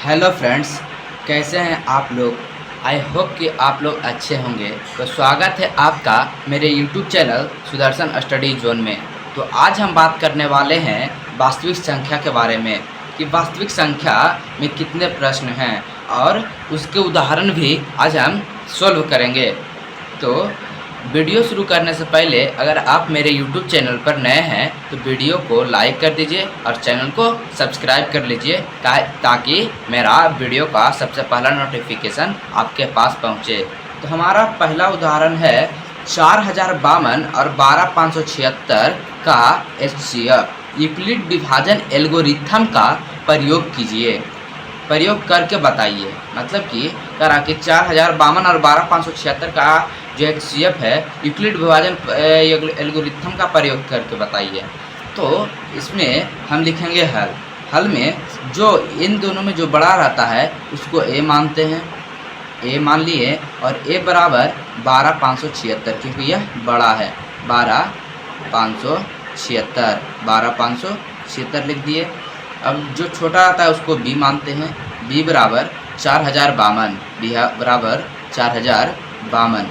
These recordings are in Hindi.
हेलो फ्रेंड्स, कैसे हैं आप लोग। आई होप कि आप लोग अच्छे होंगे। तो स्वागत है आपका मेरे YouTube channel Sudarshan study zone में। तो आज हम बात करने वाले हैं वास्तविक संख्या के बारे में कि वास्तविक संख्या में कितने प्रश्न हैं और उसके उदाहरण भी आज हम सॉल्व करेंगे। तो वीडियो शुरू करने से पहले अगर आप मेरे YouTube चैनल पर नए हैं तो वीडियो को लाइक कर दीजिए और चैनल को सब्सक्राइब कर लीजिए ताकि मेरा वीडियो का सबसे पहला नोटिफिकेशन आपके पास पहुंचे। तो हमारा पहला उदाहरण है 4052 और 12576 का HCF यूक्लिड विभाजन एल्गोरिथम का प्रयोग कीजिए। प्रयोग करके बताइए, मतलब कि करा कि 4052 और 12576 का जो HCF है यूक्लिड विभाजन एल्गोरिथम का प्रयोग करके बताइए। तो इसमें हम लिखेंगे हल में जो इन दोनों में जो बड़ा रहता है उसको A मानते हैं, A मान लिए, और A बराबर 12576 क्योंकि यह बड़ा है। 12576 लिख दिए। अब जो छोटा आता है उसको B मानते हैं, B बराबर 4052, B बराबर 4052।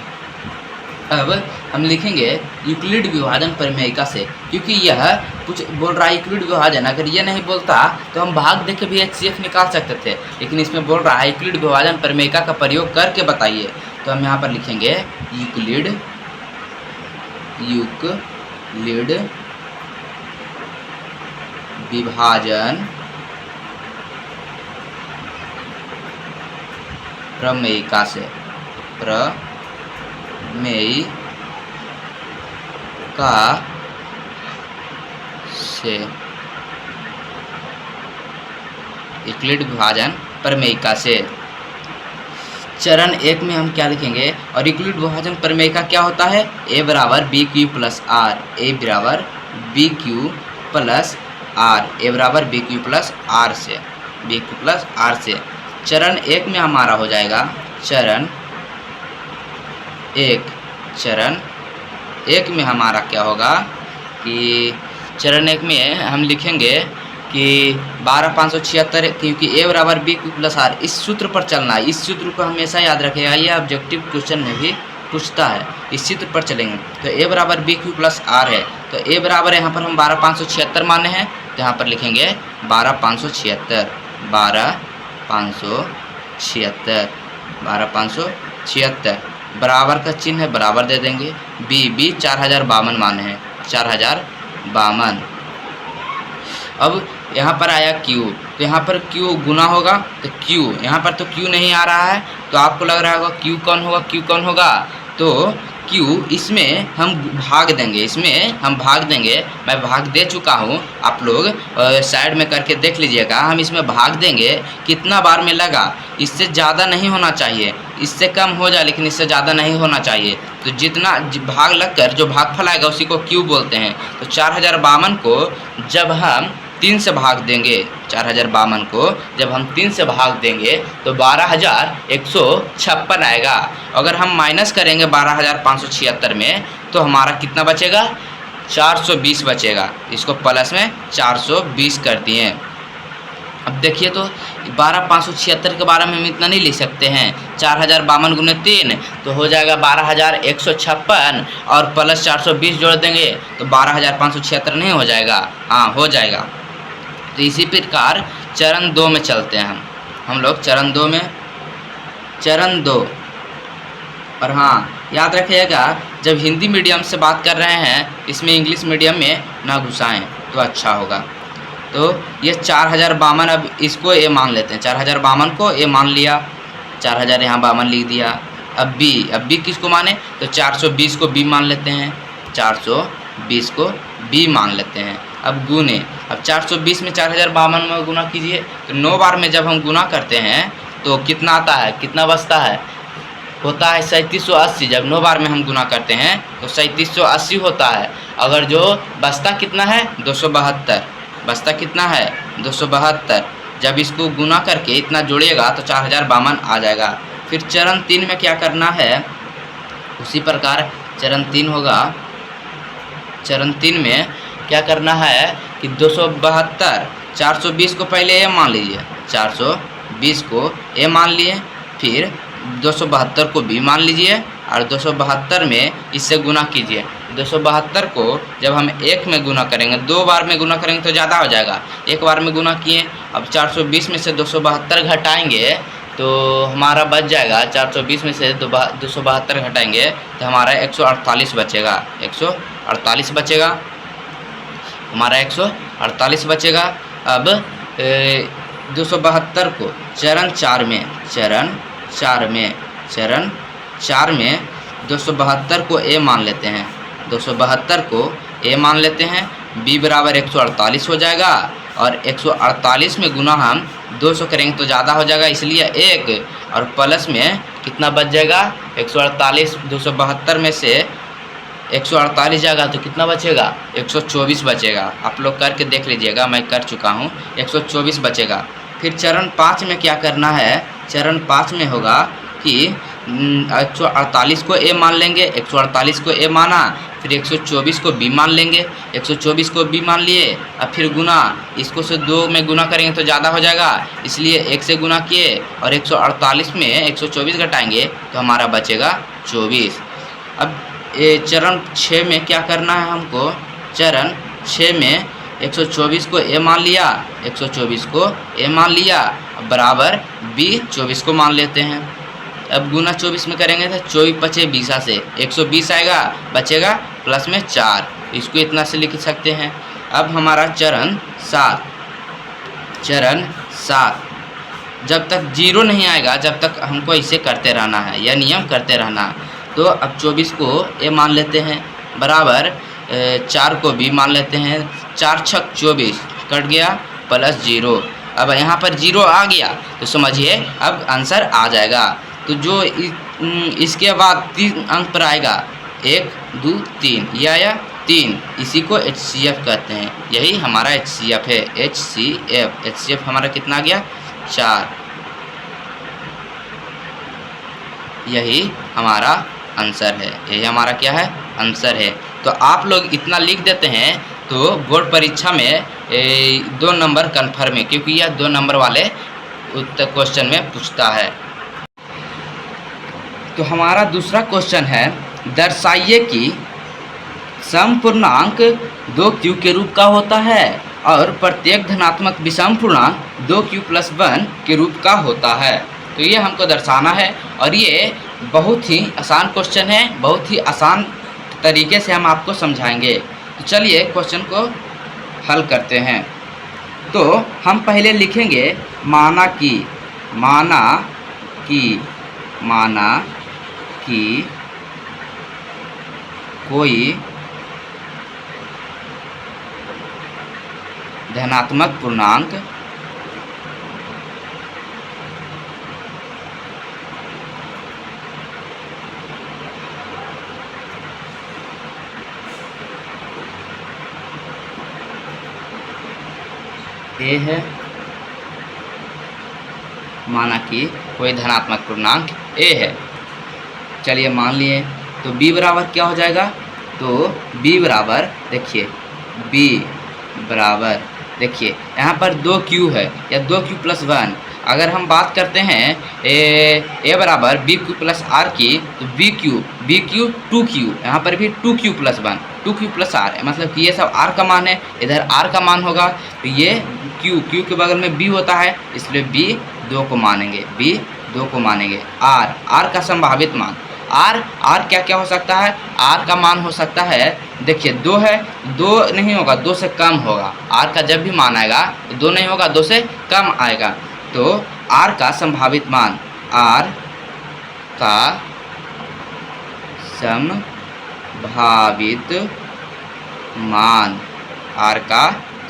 अब हम लिखेंगे यूक्लिड विभाजन प्रमेयिका से, क्योंकि यह कुछ बोल रहा है यूक्लिड विभाजन। अगर ये नहीं बोलता तो हम भाग देख के भी HCF निकाल सकते थे, लेकिन इसमें बोल रहा है यूक्लिड विभाजन प्रमेयिका का प्रयोग करके बताइए। तो हम यहाँ पर लिखेंगे यूक्लिड विभाजन प्रमेयिका से यूक्लिड विभाजन प्रमेयिका से। चरण 1 में हम क्या लिखेंगे, और यूक्लिड विभाजन प्रमेयिका क्या होता है, A बराबर BQ प्लस R, A बराबर BQ प्लस R, A बराबर BQ प्लस R से। चरण 1 में हमारा हो जाएगा चरण 1 में हमारा क्या होगा कि चरण 1 में हम लिखेंगे कि 12576, क्योंकि A बराबर BQ प्लस R, इस सूत्र पर चलना है। इस सूत्र को हमेशा याद रखेगा, ये ऑब्जेक्टिव क्वेश्चन में भी पूछता है। इस सूत्र पर चलेंगे तो A बराबर BQ प्लस R है, तो A बराबर यहाँ पर हम 12576 माने हैं, तो यहाँ पर लिखेंगे 12576 बराबर का चिन्ह है, बराबर दे देंगे। B 4052 माने हैं, 4052। अब यहाँ पर आया Q, तो यहाँ पर Q गुना होगा, तो Q यहाँ पर तो Q नहीं आ रहा है, तो आपको लग रहा होगा Q कौन होगा, तो Q इसमें हम भाग देंगे। मैं भाग दे चुका हूँ, आप लोग साइड में करके देख लीजिएगा। हम इसमें भाग देंगे, कितना बार में लगा, इससे ज़्यादा नहीं होना चाहिए, इससे कम हो जाए लेकिन इससे ज़्यादा नहीं होना चाहिए। तो जितना भाग लगकर जो भागफल आएगा उसी को Q बोलते हैं। तो 4052 को जब हम 3 से भाग देंगे, 4052 को जब हम 3 से भाग देंगे तो 12156 आएगा। अगर हम माइनस करेंगे 12576 में तो हमारा कितना बचेगा, 420 बचेगा। इसको प्लस में 420 कर दिए। अब देखिए तो 12576 के बारे में हम इतना नहीं लिख सकते हैं। 4052 गुने 3 तो हो जाएगा 12556, और प्लस 420 जोड़ देंगे तो 12576 नहीं हो जाएगा, हाँ हो जाएगा। तो इसी प्रकार चरण 2 में चलते हैं हम लोग चरण 2 और हाँ याद रखिएगा, जब हिंदी मीडियम से बात कर रहे हैं इसमें इंग्लिश मीडियम में ना घुसाएं तो अच्छा होगा। तो ये 4052, अब इसको A मान लेते हैं। 4052 को A मान लिया, 4000 यहाँ 52 लिख दिया। अब B किसको माने, तो 420 को B मान लेते हैं, 420 को B मान लेते हैं। अब गुने, अब 420 में 4052 में गुना कीजिए, तो 9 बार में जब हम गुना करते हैं तो कितना आता है, कितना बचता है, होता है 3780। जब 9 बार में हम गुना करते हैं तो 3780 होता है। अगर जो बचता कितना है, 272 बचता कितना है, 272। जब इसको गुना करके इतना जोड़िएगा तो 4052 आ जाएगा। फिर चरण 3 में क्या करना है, उसी प्रकार चरण 3 होगा। चरण 3 में क्या करना है कि 272, 420 को पहले ये मान लीजिए, 220 को ए मान लिए, फिर 272 को बी मान लीजिए और 272 में इससे गुना कीजिए। 272 को जब हम एक में गुना करेंगे, 2 बार में गुना करेंगे तो ज़्यादा हो जाएगा, एक बार में गुना किए। अब 420 में से 272 घटाएंगे तो हमारा बच जाएगा, 420 में से 272 घटाएंगे तो हमारा 148 बचेगा, 148 बचेगा, हमारा 148 बचेगा। अब 272 को चरण 4 में 272 को ए मान लेते हैं, 272 को ए मान लेते हैं, बी बराबर 148 हो जाएगा और 148 में गुना हम 200 करेंगे तो ज़्यादा हो जाएगा, इसलिए 1 और प्लस में कितना बच जाएगा, 148, 272 में से 148 जाएगा तो कितना बचेगा, 124 बचेगा। आप लोग करके देख लीजिएगा, मैं कर चुका हूँ, 124 बचेगा। फिर चरण 5 में क्या करना है, चरण 5 में होगा कि 148 को ए मान लेंगे, 148 को ए माना, फिर 124 को बी मान लेंगे, 124 को बी मान लिए, अब फिर गुना, इसको से 2 में गुना करेंगे तो ज़्यादा हो जाएगा, इसलिए 1 से गुना किए और 148 में 124 घटाएंगे तो हमारा बचेगा 24। अब चरण 6 में क्या करना है हमको, चरण 6 में 124 को ए मान लिया, 124 को ए मान लिया बराबर बी 24 को मान लेते हैं। अब गुना 24 में करेंगे तो 24 पचे 20 से 120 आएगा, बचेगा प्लस में 4, इसको इतना से लिख सकते हैं। अब हमारा चरण 7 जब तक 0 नहीं आएगा जब तक हमको इसे करते रहना है, यह नियम करते रहना है। तो अब 24 को ए मान लेते हैं बराबर 4 को बी मान लेते हैं, 4 छक 24 कट गया प्लस 0। अब यहाँ पर 0 आ गया तो समझिए अब आंसर आ जाएगा। तो जो इसके बाद 3 अंक पर आएगा, 1 2 3, यह आया 3, इसी को HCF कहते हैं, यही हमारा HCF है, HCF हमारा कितना आ गया 4, यही हमारा आंसर है, यही हमारा क्या है आंसर है। तो आप लोग इतना लिख देते हैं तो बोर्ड परीक्षा में 2 नंबर कन्फर्म है, क्योंकि यह 2 नंबर वाले उत्तर क्वेश्चन में पूछता है। तो हमारा दूसरा क्वेश्चन है, दर्शाइए कि समपूर्णांक 2q के रूप का होता है और प्रत्येक धनात्मक विषम पूर्णांक 2q + 1 के रूप का होता है। तो ये हमको दर्शाना है और ये बहुत ही आसान क्वेश्चन है, बहुत ही आसान तरीके से हम आपको समझाएंगे। तो चलिए क्वेश्चन को हल करते हैं। तो हम पहले लिखेंगे माना कि कोई धनात्मक पूर्णांक ए है, माना कि कोई धनात्मक पूर्णांक ए है, चलिए मान लिए। तो b बराबर क्या हो जाएगा, तो b बराबर देखिए, b बराबर देखिए यहाँ पर 2q है या 2q + 1। अगर हम बात करते हैं ए बराबर bq + r की, तो bq 2q, यहाँ पर भी 2q + 1, 2q + r है, मतलब कि ये सब r का मान है, इधर r का मान होगा, तो ये q के बगल में b होता है, इसलिए b 2 को मानेंगे, r का संभावित मान, r क्या क्या हो सकता है, r का मान हो सकता है, देखिए 2 है, 2 नहीं होगा, 2 से कम होगा, r का जब भी मान आएगा तो 2 नहीं होगा, 2 से कम आएगा। तो r का संभावित मान, r का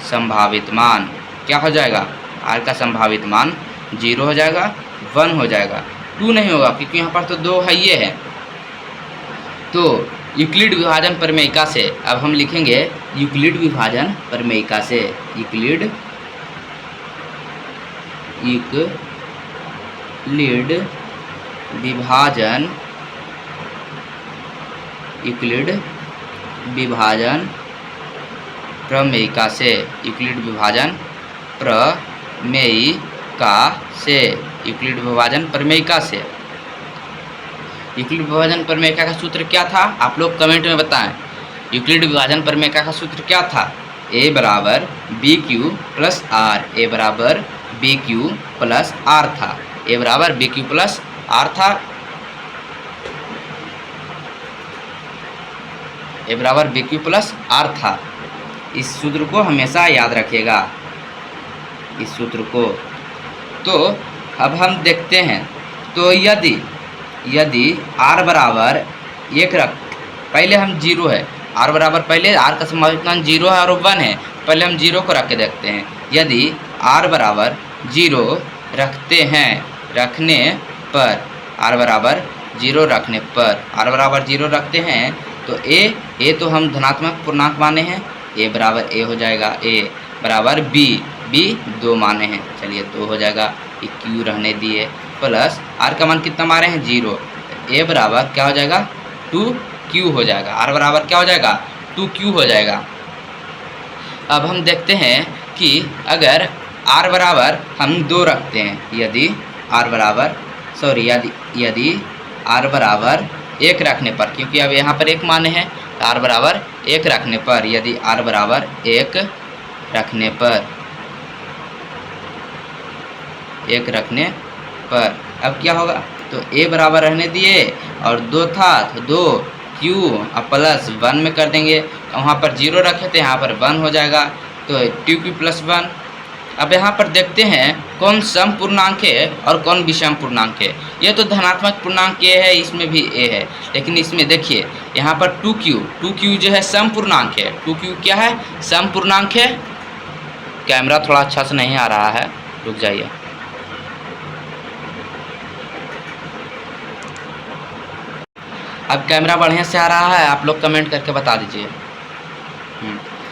संभावित मान क्या हो जाएगा, r का संभावित मान 0 हो जाएगा, 1 हो जाएगा, 2 नहीं होगा क्योंकि यहाँ पर तो 2 है, ये है। तो यूक्लिड विभाजन प्रमेयिका से अब हम लिखेंगे यूक्लिड विभाजन प्रमेयिका से, यूक्लिड विभाजन प्रमेयिका से, यूक्लिड विभाजन का से यूक्लिड विभाजन प्रमेयिका से। यूक्लिड विभाजन प्रमेयिका का सूत्र क्या था, आप लोग कमेंट में बताएं। यूक्लिड विभाजन प्रमेयिका का सूत्र क्या था, ए बराबर बी क्यू प्लस आर, ए बराबर बी क्यू प्लस आर था, ए बराबर बी क्यू प्लस आर था, ए बराबर बी क्यू प्लस आर था। इस सूत्र को हमेशा याद रखिएगा, इस सूत्र को। तो अब हम देखते हैं, तो यदि r बराबर एक रख, पहले हम जीरो है, r बराबर पहले r का समाविष्टांक जीरो है और 1 है, पहले हम जीरो को रख के देखते हैं। यदि r बराबर जीरो रखते हैं, रखने पर, r बराबर जीरो रखने पर, r बराबर जीरो रखते हैं तो a तो हम धनात्मक पूर्णांक माने हैं, a बराबर a हो जाएगा, a बराबर b 2 माने हैं, चलिए 2 हो जाएगा, q रहने दिए, प्लस r का मान कितना मारे हैं 0, a बराबर क्या हो जाएगा 2q हो जाएगा, r बराबर क्या हो जाएगा 2q हो जाएगा। अब हम देखते हैं कि अगर r बराबर हम 2 रखते हैं, यदि r बराबर यदि r बराबर 1 रखने पर, क्योंकि अब यहाँ पर 1 माने हैं, तो r बराबर 1 रखने पर, यदि r बराबर 1 रखने पर, 1 रखने पर अब क्या होगा, तो a बराबर रहने दिए और 2 था तो 2q अब प्लस 1 में कर देंगे, वहाँ पर 0 रखे थे, यहाँ पर 1 हो जाएगा, तो 2q प्लस 1। अब यहाँ पर देखते हैं कौन सम पूर्णांक है और कौन विषम पूर्णांक है। ये तो धनात्मक पूर्णांक a है, इसमें भी a है, लेकिन इसमें देखिए यहाँ पर 2q जो है सम पूर्णांक है, 2q क्या है सम पूर्णांक है। कैमरा थोड़ा अच्छा से नहीं आ रहा है, रुक जाइए। अब कैमरा बढ़िया से आ रहा है, आप लोग कमेंट करके बता दीजिए।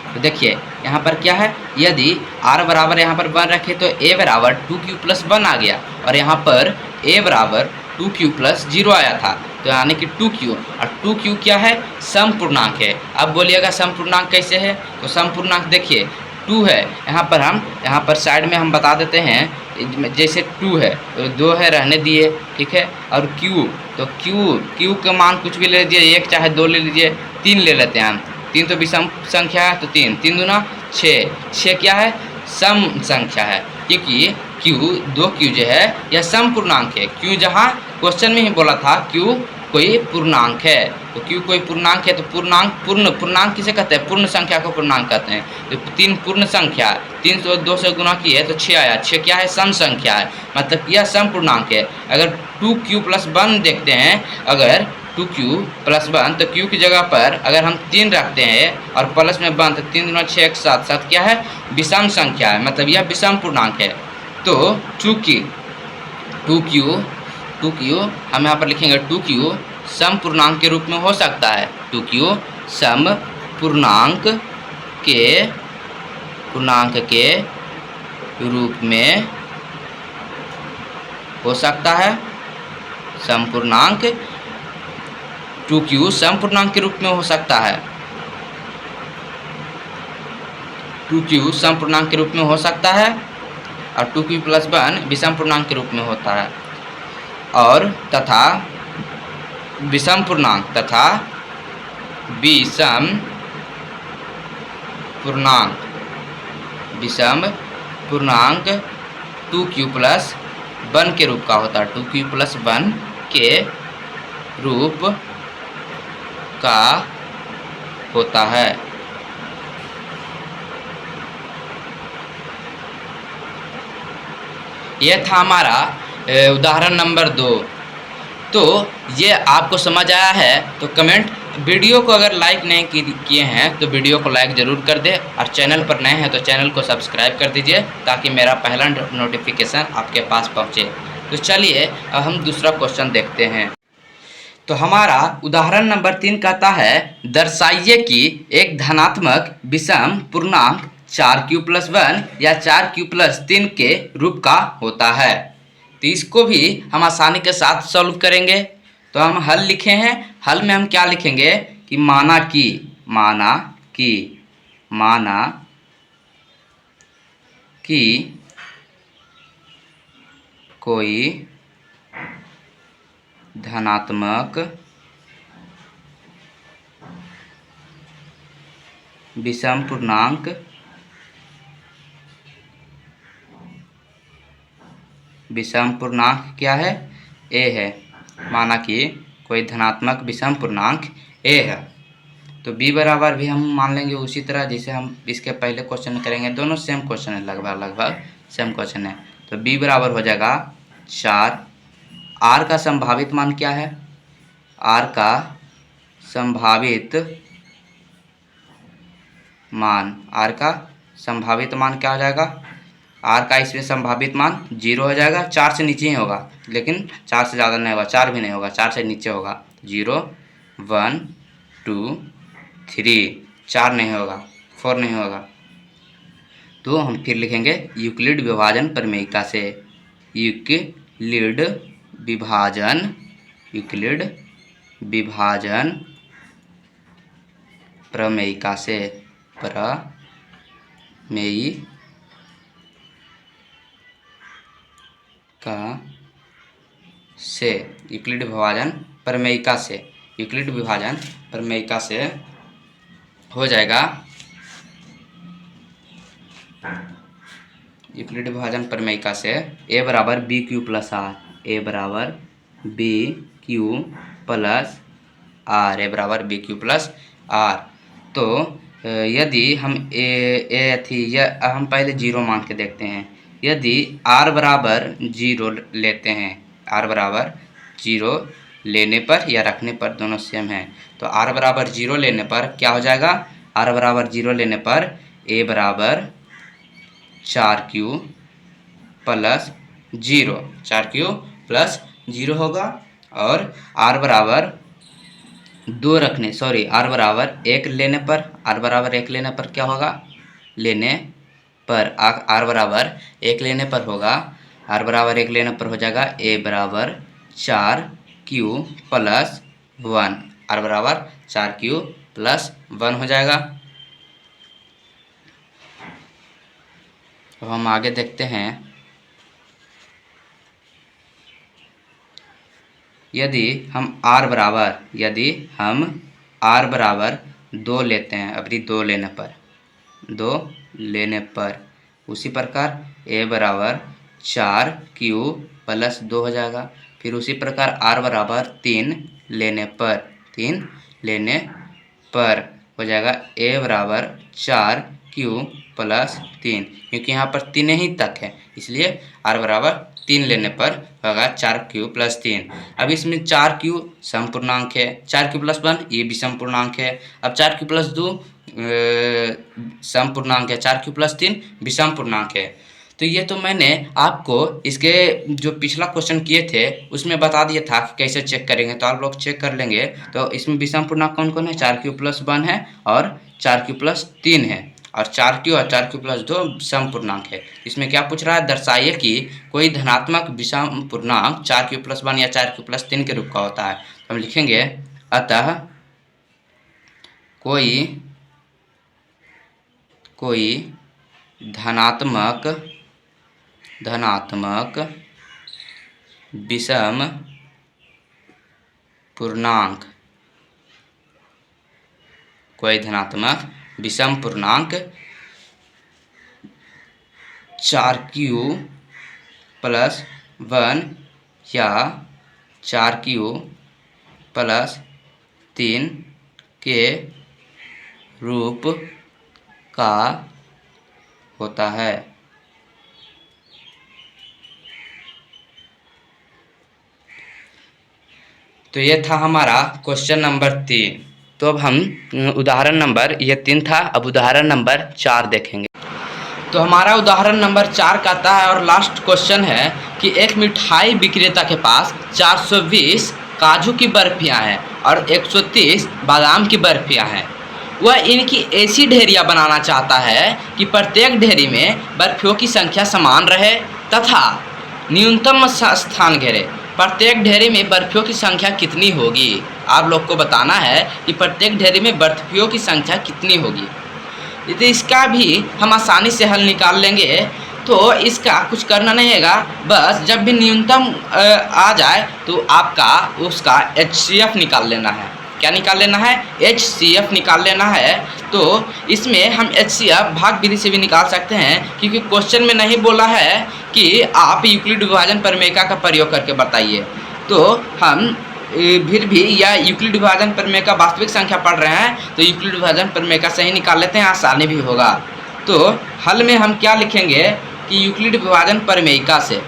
तो देखिए यहाँ पर क्या है, यदि r बराबर यहाँ पर 1 रखे तो a बराबर 2q प्लस 1 आ गया, और यहाँ पर a बराबर 2q प्लस 0 आया था, तो यानी कि 2q, और 2q क्या है सम पूर्णांक है। अब बोलिएगा सम पूर्णांक कैसे है, तो सम पूर्णांक देखिए 2 है, यहाँ पर साइड में हम बता देते हैं, जैसे 2 है तो 2 है रहने दिए, ठीक है, और q, तो q का मान कुछ भी ले लीजिए, 1 चाहे 2 ले लीजिए, 3 ले लेते हैं हम, 3 तो विषम संख्या है, तो 3 दूना 6 क्या है सम संख्या है, क्योंकि q जो है यह सम पूर्णांक है। q जहाँ क्वेश्चन में ही बोला था q कोई पूर्णांक है, तो q कोई पूर्णांक है, तो पूर्णांक किसे कहते हैं, पूर्ण संख्या को पूर्णांक कहते हैं। तो 3 पूर्ण संख्या, 3 तो 2 से गुना किए तो 6 आया, 6 क्या है सम संख्या है, मतलब यह सम पूर्णांक है। अगर 2q प्लस 1 देखते हैं, अगर 2q प्लस 1, तो q की जगह पर अगर हम 3 रखते हैं और प्लस में 1, तो 3 दूना 6 एक साथ क्या है विषम संख्या है, मतलब यह विषम पूर्णांक है। तो चूँकि 2q हम यहाँ पर लिखेंगे 2q सम पूर्णांक के रूप में हो सकता है, 2q सम पूर्णांक के रूप में हो सकता है, सम पूर्णांक 2q सम पूर्णांक के रूप में हो सकता है, 2q सम पूर्णांक के रूप में हो सकता है, और 2q प्लस 1 विषम पूर्णांक के रूप में होता है, और तथा विषम पूर्णांक विषम पूर्णांक 2q प्लस 1 के रूप का होता है, 2q प्लस 1 के रूप का होता है। यह था हमारा उदाहरण नंबर 2। तो ये आपको समझ आया है तो कमेंट, वीडियो को अगर लाइक नहीं किए हैं तो वीडियो को लाइक ज़रूर कर दे, और चैनल पर नए हैं तो चैनल को सब्सक्राइब कर दीजिए, ताकि मेरा पहला नोटिफिकेशन आपके पास पहुंचे। तो चलिए अब हम दूसरा क्वेश्चन देखते हैं। तो हमारा उदाहरण नंबर 3 कहता है, दर्शाइए कि एक धनात्मक विषम पूर्णांक 4q प्लस 1 या 4q प्लस 3 के रूप का होता है। तो इसको भी हम आसानी के साथ सॉल्व करेंगे। तो हम हल लिखे हैं, हल में हम क्या लिखेंगे कि माना कि कोई धनात्मक विषम पूर्णांक क्या है, a है। माना कि कोई धनात्मक विषम पूर्णांक a है, तो b बराबर भी हम मान लेंगे उसी तरह जैसे हम इसके पहले क्वेश्चन में करेंगे। दोनों सेम क्वेश्चन है, लगभग सेम क्वेश्चन है। तो b बराबर हो जाएगा 4। r का संभावित मान क्या है, r का संभावित मान क्या हो जाएगा, r का इसमें संभावित मान 0 हो जाएगा। 4 से नीचे ही होगा, लेकिन 4 से ज़्यादा नहीं होगा, 4 भी नहीं होगा, 4 से नीचे होगा। 0 1 2 3, 4 नहीं होगा, 4 नहीं होगा। तो हम फिर लिखेंगे यूक्लिड विभाजन प्रमेयिका से, यूक्लिड विभाजन प्रमेयिका से, यूक्लिड विभाजन प्रमेयिका से हो जाएगा, यूक्लिड विभाजन प्रमेयिका से a बराबर b q plus r, a बराबर b q plus r, a बराबर बी क्यू प्लस आर। तो यदि हम हम पहले 0 मान के देखते हैं। यदि r बराबर 0 लेते हैं, r बराबर 0 लेने पर या रखने पर दोनों सेम है, तो r बराबर 0 लेने पर क्या हो जाएगा, r बराबर 0 लेने पर a बराबर 4q प्लस 0, 4q प्लस 0 होगा। और r बराबर 2 रखने, r बराबर 1 लेने पर, क्या होगा, लेने पर r बराबर 1 लेने पर होगा, r बराबर 1 लेने पर हो जाएगा a बराबर 4q प्लस 1, r बराबर 4q प्लस 1 हो जाएगा। तो हम आगे देखते हैं। यदि हम r बराबर 2 लेते हैं, अभी 2 लेने पर उसी प्रकार a बराबर 4q प्लस 2 हो जाएगा। फिर उसी प्रकार r बराबर 3 लेने पर हो जाएगा a बराबर 4q प्लस 3, क्योंकि यहाँ पर 3 ही तक है, इसलिए r बराबर 3 लेने पर होगा 4q प्लस 3। अब इसमें 4q समपूर्णांक है, 4q प्लस 1 ये भी समपूर्णांक है। अब 4q प्लस 2 समपूर्णांक है, 4q प्लस 3 विषम पूर्णांक है। तो ये तो मैंने आपको इसके जो पिछला क्वेश्चन किए थे उसमें बता दिया था कि कैसे चेक करेंगे, तो आप लोग चेक कर लेंगे। तो इसमें विषम पूर्णांक कौन कौन है, 4q प्लस 1 है और 4q प्लस 3 है, और 4q और 4q प्लस 2 समपूर्णांक है। इसमें क्या पूछ रहा है, दर्शाइए कि कोई धनात्मक विषम पूर्णांक 4q प्लस 1 या 4q प्लस 3 के रूप का होता है। तो हम लिखेंगे अतः कोई धनात्मक विषम पूर्णांक, 4q प्लस 1 या 4q प्लस 3 के रूप का होता है। तो ये था हमारा क्वेश्चन नंबर 3। तो अब हम उदाहरण नंबर, ये 3 था, अब उदाहरण नंबर 4 देखेंगे। तो हमारा उदाहरण नंबर 4 कहता है और लास्ट क्वेश्चन है कि एक मिठाई विक्रेता के पास 420 काजू की बर्फियां हैं और 130 बादाम की बर्फियां हैं। वह इनकी ऐसी ढेरियां बनाना चाहता है कि प्रत्येक ढेरी में बर्फियों की संख्या समान रहे तथा न्यूनतम स्थान घेरे। प्रत्येक ढेरी में बर्फियों की संख्या कितनी होगी, आप लोग को बताना है कि प्रत्येक ढेरी में बर्फियों की संख्या कितनी होगी। तो इसका भी हम आसानी से हल निकाल लेंगे। तो इसका कुछ करना नहीं हैगा, बस जब भी न्यूनतम आ जाए तो आपका उसका HCF निकाल लेना है। क्या निकाल लेना है? HCF निकाल लेना है। तो इसमें हम HCF भाग विधि से भी निकाल सकते हैं, क्योंकि क्वेश्चन में नहीं बोला है कि आप यूक्लिड विभाजन प्रमेय का प्रयोग करके बताइए। तो हम फिर भी या यूक्लिड विभाजन प्रमेय का वास्तविक संख्या पढ़ रहे हैं, तो यूक्लिड विभाजन प्रमेय का सही निकाल लेते हैं, आसानी भी होगा। तो हल में हम क्या लिखेंगे कि यूक्लिड विभाजन प्रमेयिका से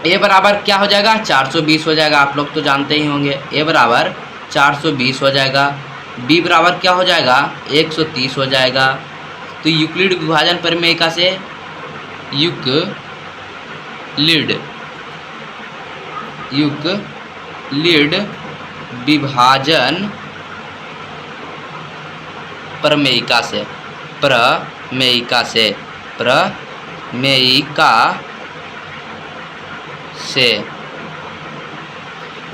a बराबर क्या हो जाएगा? 420 हो जाएगा, आप लोग तो जानते ही होंगे। a बराबर 420 हो जाएगा। b बराबर क्या हो जाएगा? 130 हो जाएगा। तो यूक्लिड विभाजन प्रमेयिका से यूक्लिड विभाजन प्रमेयिका से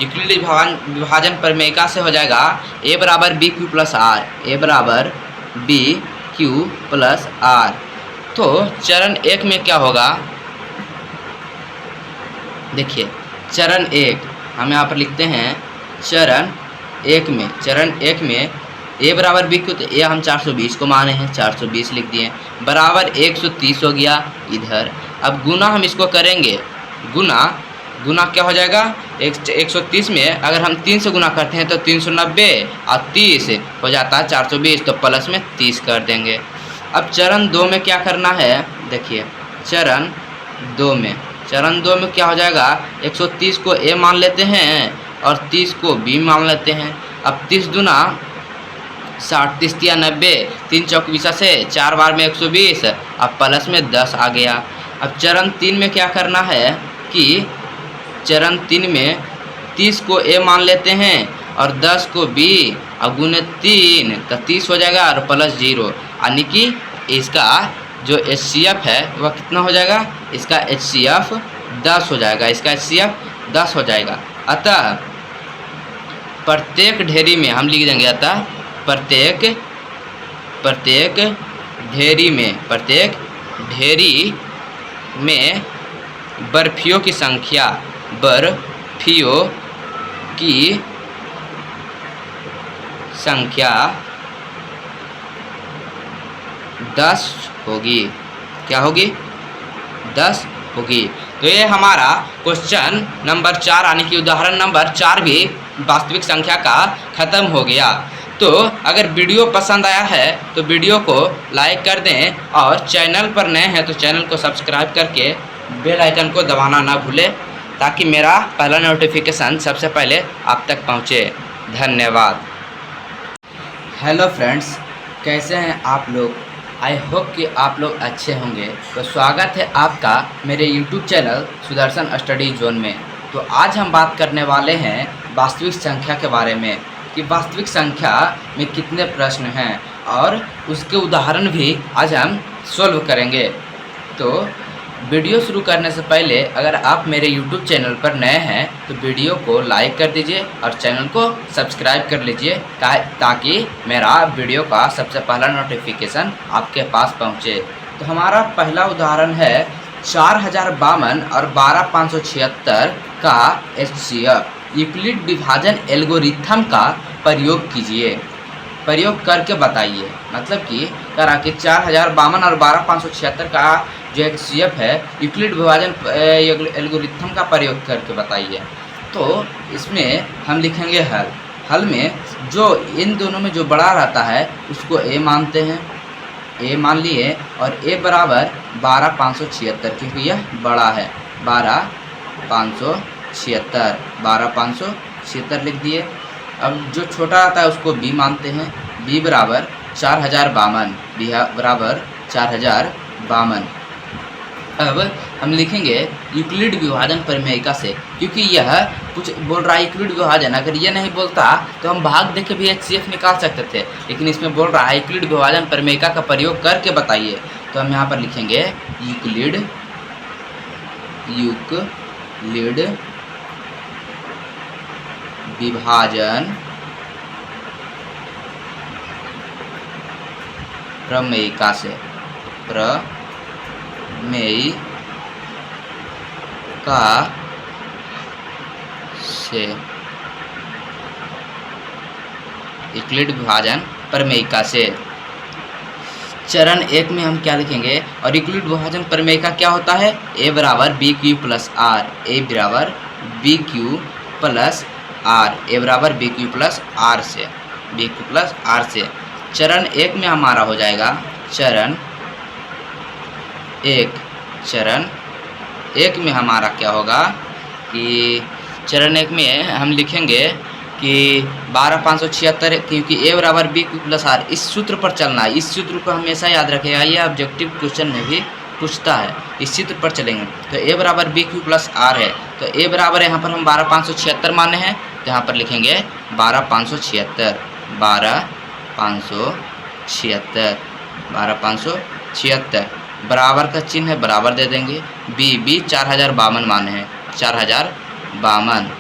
यूक्लिड विभाजन प्रमेयिका से हो जाएगा a बराबर BQ प्लस R, a बराबर BQ प्लस R। तो चरण 1 में क्या होगा? देखिए चरण 1 हम यहाँ पर लिखते हैं। चरण 1 में a बराबर BQ, तो a हम 420 को माने हैं, 420 लिख दिए, बराबर 130 हो गया इधर। अब गुना हम इसको करेंगे, गुना क्या हो जाएगा? 130 में अगर हम 3 से गुना करते हैं तो 390 और 30 हो जाता है 420, तो प्लस में 30 कर देंगे। अब चरण 2 में क्या करना है? देखिए चरण 2 में क्या हो जाएगा? 130 को a मान लेते हैं और 30 को b मान लेते हैं। अब 30 दूना 60, 30 या 90, 3 चौक 20 से 4 बार में 120, अब प्लस में 10 आ गया। अब चरण 3 में क्या करना है कि चरण 3 में 30 को a मान लेते हैं और 10 को b, अब गुने 3 तो 30 हो जाएगा और प्लस 0, यानी कि इसका जो HCF है वह कितना हो जाएगा? इसका HCF 10 हो जाएगा, इसका HCF 10 हो जाएगा। अतः प्रत्येक ढेरी में हम लिख देंगे, अतः प्रत्येक ढेरी में बर्फियों की संख्या 10 होगी। क्या होगी? 10 होगी। तो ये हमारा क्वेश्चन नंबर 4 यानी कि उदाहरण नंबर 4 भी वास्तविक संख्या का ख़त्म हो गया। तो अगर वीडियो पसंद आया है तो वीडियो को लाइक कर दें, और चैनल पर नए हैं तो चैनल को सब्सक्राइब करके बेल आइकन को दबाना ना भूलें, ताकि मेरा पहला नोटिफिकेशन सबसे पहले आप तक पहुँचे। धन्यवाद। हेलो फ्रेंड्स, कैसे हैं आप लोग? आई होप कि आप लोग अच्छे होंगे। तो स्वागत है आपका मेरे YouTube channel Sudarshan study zone में। तो आज हम बात करने वाले हैं वास्तविक संख्या के बारे में, कि वास्तविक संख्या में कितने प्रश्न हैं, और उसके उदाहरण भी आज हम सॉल्व करेंगे। तो वीडियो शुरू करने से पहले अगर आप मेरे यूट्यूब चैनल पर नए हैं तो वीडियो को लाइक कर दीजिए और चैनल को सब्सक्राइब कर लीजिए, ताकि मेरा वीडियो का सबसे पहला नोटिफिकेशन आपके पास पहुंचे। तो हमारा पहला उदाहरण है 4052 और 12576 का HCF। यूक्लिड विभाजन एल्गोरिथम का प्रयोग कीजिए, प्रयोग करके बताइए। मतलब कि करा कि 4052 और 12576 का जो HCF है यूक्लिड विभाजन एल्गोरिथम का प्रयोग करके बताइए। तो इसमें हम लिखेंगे हल में जो इन दोनों में जो बड़ा रहता है उसको a मानते हैं, a मान लिए, और a बराबर 12576, क्योंकि यह बड़ा है। 12576 लिख दिए। अब जो छोटा आता है उसको b मानते हैं, b बराबर 4052, b बराबर 4052। अब हम लिखेंगे यूक्लिड विभाजन प्रमेयिका से, क्योंकि यह कुछ बोल रहा है यूक्लिड विभाजन। अगर यह नहीं बोलता तो हम भाग देख के भी HCF निकाल सकते थे, लेकिन इसमें बोल रहा है यूक्लिड विभाजन प्रमेयिका का प्रयोग करके बताइए। तो हम यहाँ पर लिखेंगे यूक्लिड विभाजन प्रमेयिका से मेई का से यूक्लिड विभाजन प्रमेयिका से। चरण 1 में हम क्या लिखेंगे, और यूक्लिड विभाजन प्रमेयिका क्या होता है, ए बराबर बी क्यू प्लस आर, ए बराबर बी क्यू प्लस आर, ए बराबर बी क्यू प्लस आर से, बी क्यू प्लस आर से। चरण 1 में हमारा हो जाएगा, चरण 1 में हमारा क्या होगा कि चरण 1 में हम लिखेंगे कि 12576, क्योंकि ए बराबर बी क्यू प्लस आर, इस सूत्र पर चलना है। इस सूत्र को हमेशा याद रखेगा, ये ऑब्जेक्टिव क्वेश्चन में भी पूछता है। इस सूत्र पर चलेंगे तो ए बराबर बी क्यू प्लस आर है, तो ए बराबर यहाँ पर हम 12576 माने हैं, तो यहाँ पर लिखेंगे 12576 बराबर का चिन्ह है, बराबर दे देंगे। बी 4052 माने हैं, 4052।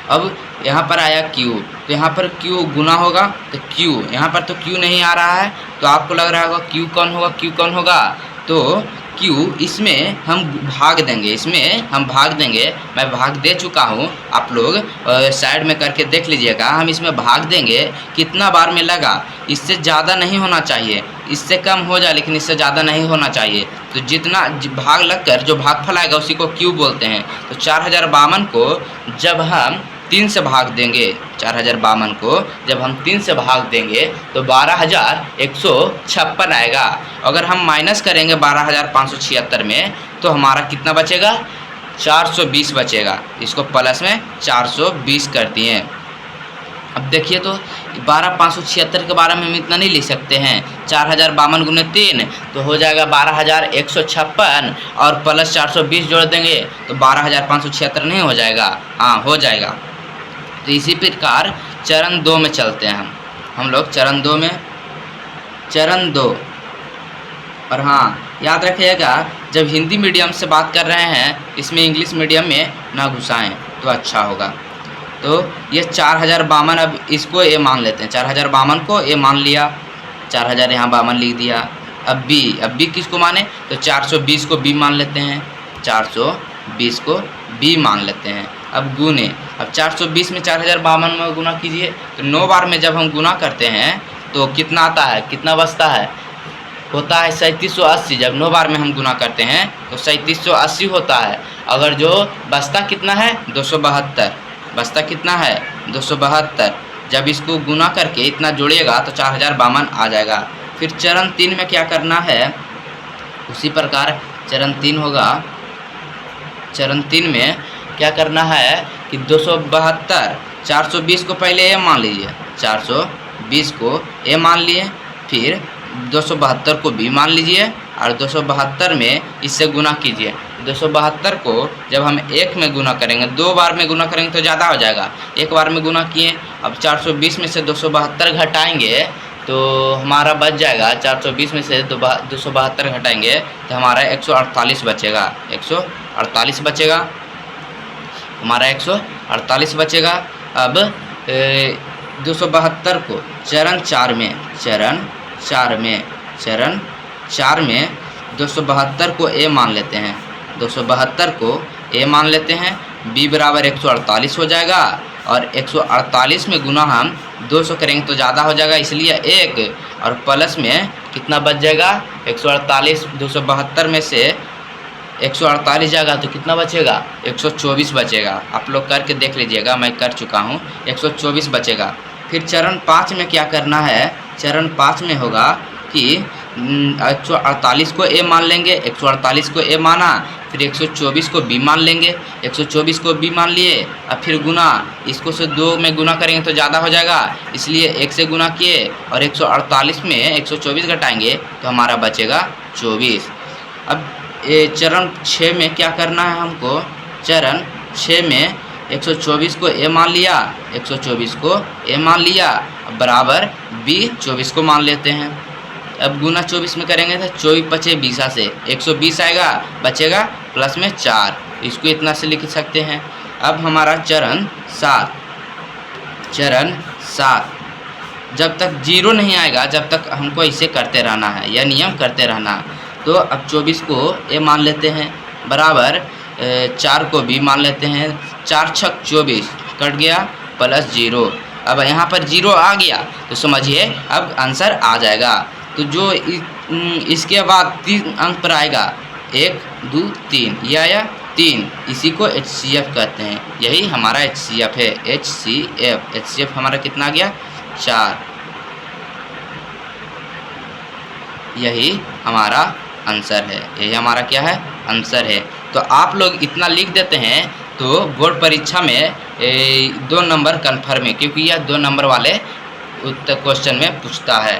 अब यहाँ पर आया Q, तो यहाँ पर Q गुना होगा, तो Q यहाँ पर तो Q नहीं आ रहा है, तो आपको लग रहा होगा Q कौन होगा, Q कौन होगा, तो Q इसमें हम भाग देंगे, इसमें हम भाग देंगे। मैं भाग दे चुका हूँ, आप लोग साइड में करके देख लीजिएगा। हम इसमें भाग देंगे, कितना बार में लगा, इससे ज़्यादा नहीं होना चाहिए, इससे कम हो जाए लेकिन इससे ज़्यादा नहीं होना चाहिए। तो जितना भाग लगकर जो भागफल आएगा उसी को Q बोलते हैं। तो 4052 को जब हम 3 से भाग देंगे, 4052 को जब हम 3 से भाग देंगे तो 12156 आएगा। अगर हम माइनस करेंगे 12576 में तो हमारा कितना बचेगा, 420 बचेगा। इसको प्लस में 420 करती हैं। अब देखिए तो 12576 के बारे में हम इतना नहीं लिख सकते हैं, 4052 गुने 3 तो हो जाएगा 12156, और प्लस 420 जोड़ देंगे तो 12576 नहीं हो जाएगा, हाँ हो जाएगा। तो इसी प्रकार चरण 2 में चलते हैं हम लोग चरण 2 में, चरण 2। और हाँ याद रखिएगा, जब हिंदी मीडियम से बात कर रहे हैं इसमें इंग्लिश मीडियम में ना घुसाएं तो अच्छा होगा। तो ये 4052, अब इसको ए मान लेते हैं, 4052 को ए मान लिया, 4000 यहाँ 52 लिख दिया। अब बी किसको माने, तो 420 को बी मान लेते हैं, 420 को बी मान लेते हैं। अब गुने, अब 420 में 4052 में गुना कीजिए, तो 9 बार में जब हम गुना करते हैं तो कितना आता है, कितना बचता है, होता है 3780। जब 9 बार में हम गुना करते हैं तो 3780 होता है। अगर जो बचता कितना है, 272, बचता कितना है, 272। जब इसको गुना करके इतना जोड़िएगा तो 4052 आ जाएगा। फिर चरण 3 में क्या करना है, उसी प्रकार चरण 3 होगा। चरण 3 में क्या करना है कि 272, 420 को पहले ए मान लीजिए, 420 को ए मान लिए, फिर 272 को बी मान लीजिए, और 272 में इससे गुना कीजिए। 272 को जब हम 1 में गुना करेंगे, 2 बार में गुना करेंगे तो ज़्यादा हो जाएगा, 1 बार में गुना किए। अब 420 में से 272 घटाएंगे तो हमारा बच जाएगा, 420 में से 272 घटाएंगे तो हमारा 148 बचेगा, 148 बचेगा, हमारा 148 बचेगा। अब 272 को चरण 4 में, चरण 4 में 272 को ए मान लेते हैं, 272 को ए मान लेते हैं। बी बराबर 148 हो जाएगा, और 148 में गुना हम 200 करेंगे तो ज़्यादा हो जाएगा, इसलिए 1, और प्लस में कितना बच जाएगा, 148, 272 में से 148 जाएगा तो कितना बचेगा, 124 बचेगा। आप लोग करके देख लीजिएगा, मैं कर चुका हूँ, 124 बचेगा। फिर चरण 5 में क्या करना है, चरण 5 में होगा कि 148 को ए मान लेंगे, 148 को ए माना, फिर 124 को बी मान लेंगे, 124 को बी मान लिए, अब फिर गुना, इसको से 2 में गुना करेंगे तो ज़्यादा हो जाएगा, इसलिए 1 से गुना किए, और 148 में 124 घटाएंगे तो हमारा बचेगा 24। अब चरण 6 में क्या करना है हमको, चरण 6 में 124 को ए मान लिया, 124 को ए मान लिया, बराबर बी 24 को मान लेते हैं। अब गुना 24 में करेंगे तो 24 बचे 20 से 120 आएगा, बचेगा प्लस में 4, इसको इतना से लिख सकते हैं। अब हमारा चरण 7, जब तक 0 नहीं आएगा जब तक हमको इसे करते रहना है, यह नियम करते रहना। तो तो अब 24 को ए मान लेते हैं बराबर 4 को बी मान लेते हैं। 4 छक 24 कट गया प्लस 0। अब यहाँ पर 0 आ गया तो समझिए अब आंसर आ जाएगा। तो जो इसके बाद 3 अंक पर आएगा 1 2 3 ये आया 3, इसी को HCF कहते हैं। यही हमारा HCF है। HCF हमारा कितना आ गया 4। यही हमारा आंसर है। यही हमारा क्या है आंसर है। तो आप लोग इतना लिख देते हैं तो बोर्ड परीक्षा में 2 नंबर कन्फर्म है, क्योंकि यह 2 नंबर वाले उत्तर क्वेश्चन में पूछता है।